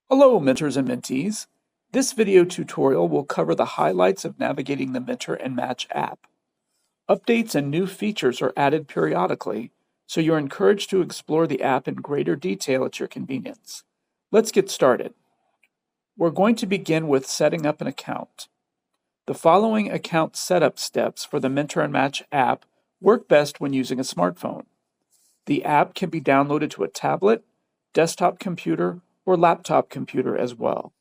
Hello, mentors and mentees. This video tutorial will cover the highlights of navigating the Mentor and Match app. Updates and new features are added periodically, so you're encouraged to explore the app in greater detail at your convenience. Let's get started. We're going to begin with setting up an account. The following account setup steps for the Mentor and Match app work best when using a smartphone. The app can be downloaded to a tablet, desktop computer, or laptop computer as well.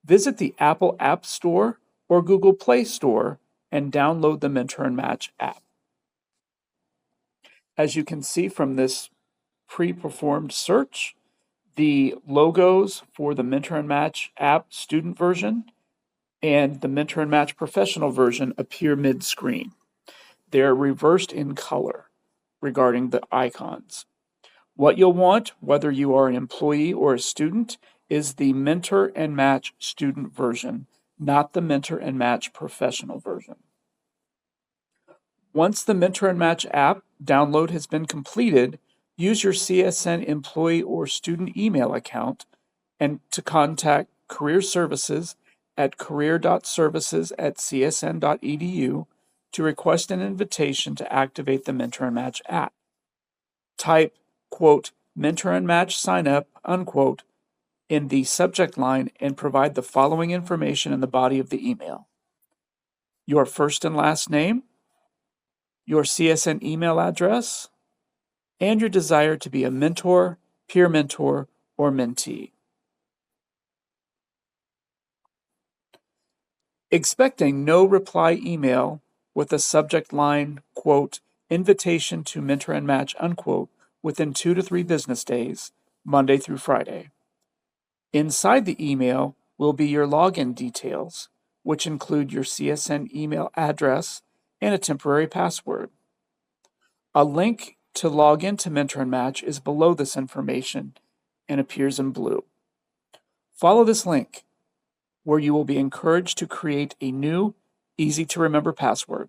Visit the Apple App Store or Google Play Store and download the Mentor and Match app. As you can see from this pre-performed search, the logos for the Mentor and Match app student version and the Mentor and Match professional version appear mid-screen. They're reversed in color regarding the icons. What you'll want, whether you are an employee or a student, is the Mentor and Match student version, not the Mentor and Match professional version. Once the Mentor and Match app download has been completed, use your CSN employee or student email account and to contact Career Services at career.services@csn.edu to request an invitation to activate the Mentor and Match app. Type, quote, Mentor and Match sign up, unquote, in the subject line and provide the following information in the body of the email: your first and last name, your CSN email address, and your desire to be a mentor, peer mentor, or mentee. Expecting no reply email with the subject line, quote, invitation to Mentor and Match, unquote, within 2 to 3 business days, Monday through Friday. Inside the email will be your login details, which include your CSN email address and a temporary password. A link to log into Mentor and Match is below this information and appears in blue. Follow this link, where you will be encouraged to create a new, easy-to-remember password.